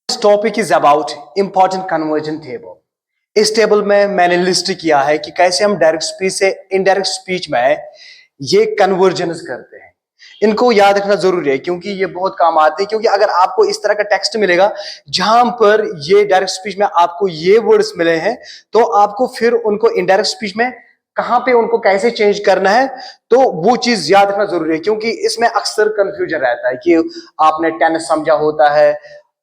This topic is about important conversion table. इस table में मैंने लिस्ट किया है कि कैसे हम डायरेक्ट स्पीच से इनडायरेक्ट स्पीच में ये कन्वर्जन करते हैं। इनको याद रखना जरूरी है क्योंकि ये बहुत काम आते हैं। क्योंकि अगर आपको इस तरह का टेक्स्ट मिलेगा जहां पर ये डायरेक्ट स्पीच में आपको ये वर्ड्स मिले हैं, तो आपको फिर उनको इनडायरेक्ट स्पीच में कहां पे उनको कैसे चेंज करना है, तो वो चीज याद रखना जरूरी है। क्योंकि इसमें अक्सर कंफ्यूजन रहता है कि आपने टेंस समझा होता है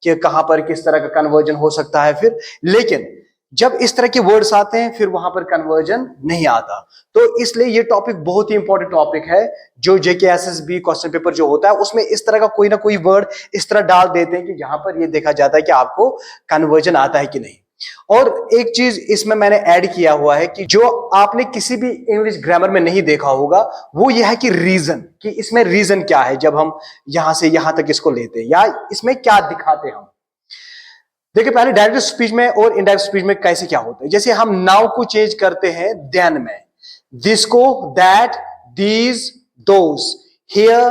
कि कहां पर किस तरह का कन्वर्जन हो सकता है, फिर लेकिन जब इस तरह के वर्ड्स आते हैं फिर वहां पर कन्वर्जन नहीं आता। तो इसलिए ये टॉपिक बहुत ही इंपॉर्टेंट टॉपिक है। जो जेकेएसएसबी क्वेश्चन पेपर जो होता है उसमें इस तरह का कोई ना कोई वर्ड इस तरह डाल देते हैं कि जहां पर ये देखा जाता है कि आपको कन्वर्जन आता है कि नहीं। और एक चीज इसमें मैंने ऐड किया हुआ है कि जो आपने किसी भी इंग्लिश ग्रामर में नहीं देखा होगा वो यह है कि रीजन, कि इसमें रीजन क्या है जब हम यहां से यहां तक इसको लेते हैं, या इसमें क्या दिखाते हैं हम। देखिए पहले डायरेक्ट स्पीच में और इनडायरेक्ट स्पीच में कैसे क्या होता है। जैसे हम नाउ को चेंज करते हैं देन में, दिस को that, these, those, here,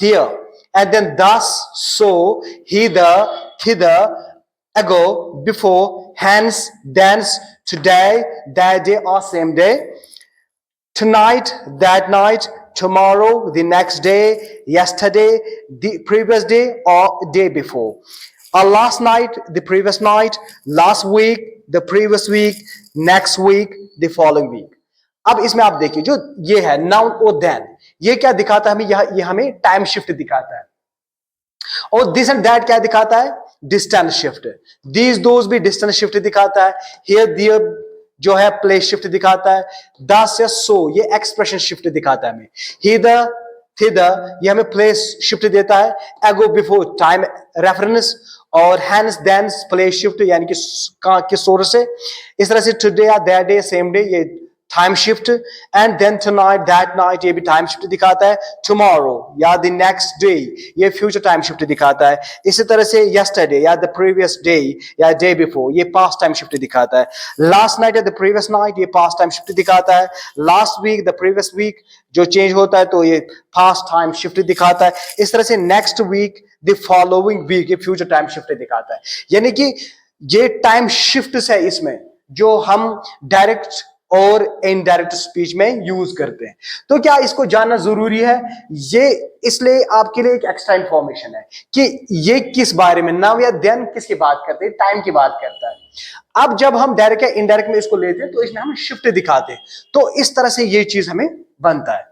there, and then thus, so, hither, thither, ago, before, hence, thence, today, that day or same day, tonight, that night, tomorrow, the next day, yesterday, the previous day or day before, or last night, the previous night, last week, the previous week, next week, the following week. अब इसमें आप देखिए जो ये है noun और then, ये क्या दिखाता है हमें, ये हमें टाइम शिफ्ट दिखाता है। और दिस एंड दैट क्या दिखाता है, डिस्टेंस शिफ्ट। दीज दोज भी डिस्टेंस शिफ्ट दिखाता है। हियर देयर जो है प्लेस शिफ्ट दिखाता है। दस या सो ये एक्सप्रेशन शिफ्ट दिखाता है हमें। हिदर, थिदर ये हमें प्लेस शिफ्ट देता है। एगो, बिफोर टाइम रेफरेंस, और हैंस देंस प्लेस शिफ्ट यानी कि किस सोर्स से। इस तरह से टुडे या दैट डे, सेम डे ये time shift, and then tonight, that night ये भी टाइम शिफ्ट दिखाता है। टुमारो या द नेक्स्ट डे ये फ्यूचर टाइम शिफ्ट दिखाता है। इसी तरह से यस्टरडे या द प्रीवियस डे या डे बिफोर ये पास्ट टाइम शिफ्ट दिखाता है। लास्ट नाइट या द प्रीवियस नाइट ये पास्ट टाइम शिफ्ट दिखाता है। Last week, the previous week जो चेंज होता है तो ये पास्ट टाइम शिफ्ट दिखाता है। इस तरह से next week, the following week ये फ्यूचर टाइम शिफ्ट दिखाता है। यानी कि ये टाइम शिफ्ट है इसमें जो हम डायरेक्ट और इनडायरेक्ट स्पीच में यूज करते हैं। तो क्या इसको जानना जरूरी है, ये इसलिए आपके लिए एक एक्स्ट्रा इंफॉर्मेशन है कि ये किस बारे में, नाउ या देन किसकी बात करते हैं, टाइम की बात करता है। अब जब हम डायरेक्ट या इनडायरेक्ट में इसको लेते हैं तो इसमें हम शिफ्ट दिखाते हैं। तो इस तरह से ये चीज हमें बनता है।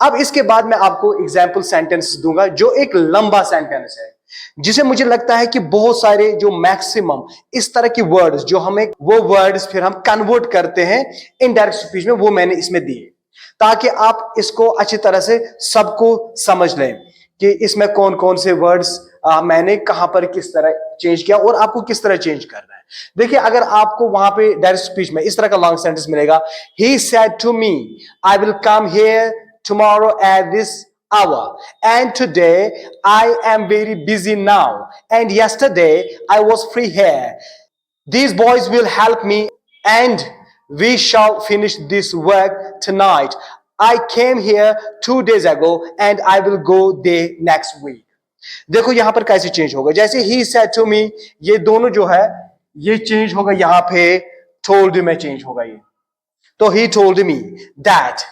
अब इसके बाद मैं आपको एग्जाम्पल सेंटेंस दूंगा जो एक लंबा सेंटेंस है, जिसे मुझे लगता है कि बहुत सारे जो मैक्सिमम इस तरह की वर्ड्स जो हमें वो वर्ड्स फिर हम कन्वर्ट करते हैं इनडायरेक्ट स्पीच में, वो मैंने इसमें दिए ताकि आप इसको अच्छी तरह से सबको समझ लें कि इसमें कौन कौन से वर्ड्स मैंने कहां पर किस तरह चेंज किया और आपको किस तरह चेंज करना है। देखिए अगर आपको वहां पे डायरेक्ट स्पीच में इस तरह का लॉन्ग सेंटेंस मिलेगा, he said to me I will come here tomorrow at this hour, and today I am very busy now, and yesterday I was free here. These boys will help me and we shall finish this work tonight. I came here 2 days ago and I will go there next week. देखो यहां पर कैसे change होगा। जैसे he said to me, ये दोनों जो है ये चेंज होगा, यहां पे told में चेंज होगा ये। तो he told me that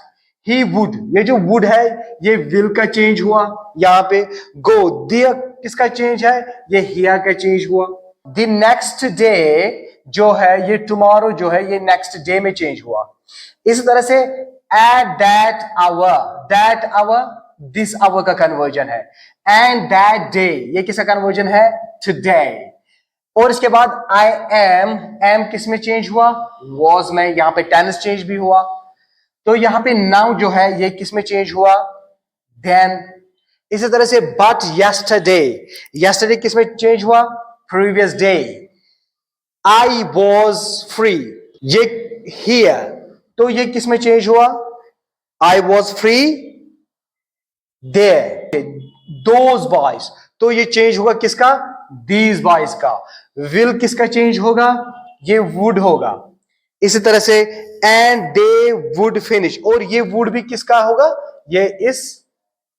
he would, ये जो would है ये will का चेंज हुआ यहां पे। go, there किसका चेंज है, ये here का चेंज हुआ। the next day जो है ये tomorrow जो है ये next day में चेंज हुआ। इस तरह से at that hour this hour का कन्वर्जन है। and that day ये किसका कन्वर्जन है, today। और इसके बाद I am किस में चेंज हुआ, was में, यहां पे टेंस चेंज भी हुआ। तो यहां पे नाउ जो है ये किस में चेंज हुआ, देन। इसी तरह से बट यस्टरडे किस में चेंज हुआ, previous day. I was free ये हियर, तो ये किस में चेंज हुआ, I was free there. Those boys तो ये चेंज हुआ किसका, दीज बॉयज का। विल किसका चेंज होगा, ये वुड होगा। इसी तरह से एंड दे वुड फिनिश, और ये वुड भी किसका होगा, ये इस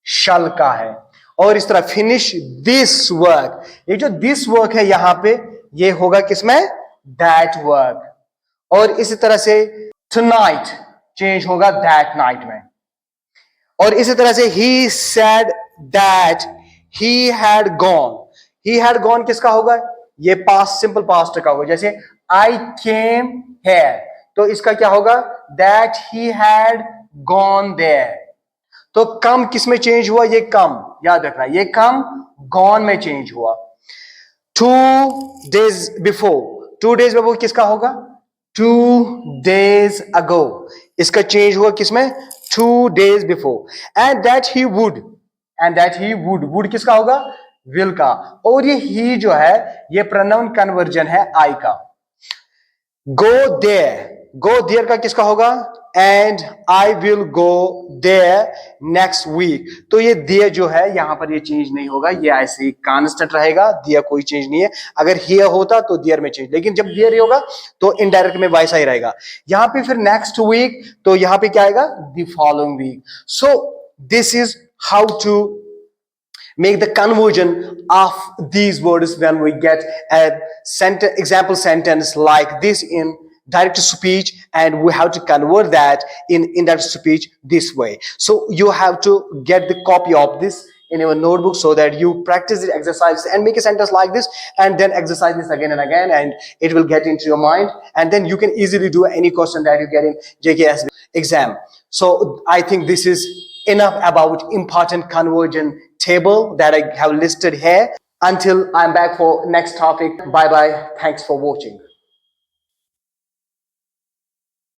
शल का है। और इस तरह फिनिश दिस वर्क, ये जो दिस वर्क है यहां पे ये होगा किसमें, दैट वर्क। और इसी तरह से टुनाइट चेंज होगा दैट नाइट में। और इसी तरह से he said that he had gone, he had gone किसका होगा, ये पास्ट सिंपल पास्ट का होगा। जैसे आई केम हेयर, तो इसका क्या होगा, that he had gone there. तो कम किस में चेंज हुआ, ये कम, याद रखना ये कम गॉन में चेंज हुआ। 2 days बिफोर, 2 days बिफोर किसका होगा, 2 days ago, इसका चेंज हुआ किसमें, 2 days before. And that he would, and that he would, would किसका होगा, विल का। और ये ही जो है ये प्रोनाउन कन्वर्जन है आई का। गो देयर, गो देयर का किसका होगा, and I will go there next week. तो ये देयर जो है यहां पर ये चेंज नहीं होगा, ये ऐसे ही कांस्टेंट रहेगा, देयर कोई चेंज नहीं है। अगर हियर होता तो देयर में चेंज, लेकिन जब देयर होगा तो इनडायरेक्ट में वैसा ही रहेगा। यहां पे फिर नेक्स्ट वीक, तो यहां पे क्या आएगा, the following week. So this is how to make the conversion of these words when we get a example sentence like this in direct speech, and we have to convert that in indirect speech this way. So you have to get the copy of this in your notebook so that you practice the exercises and make a sentence like this, and then exercise this again and again, and it will get into your mind, and then you can easily do any question that you get in JKS exam. So I think this is enough about important conversion table that I have listed here. Until I'm back for next topic, bye bye, thanks for watching.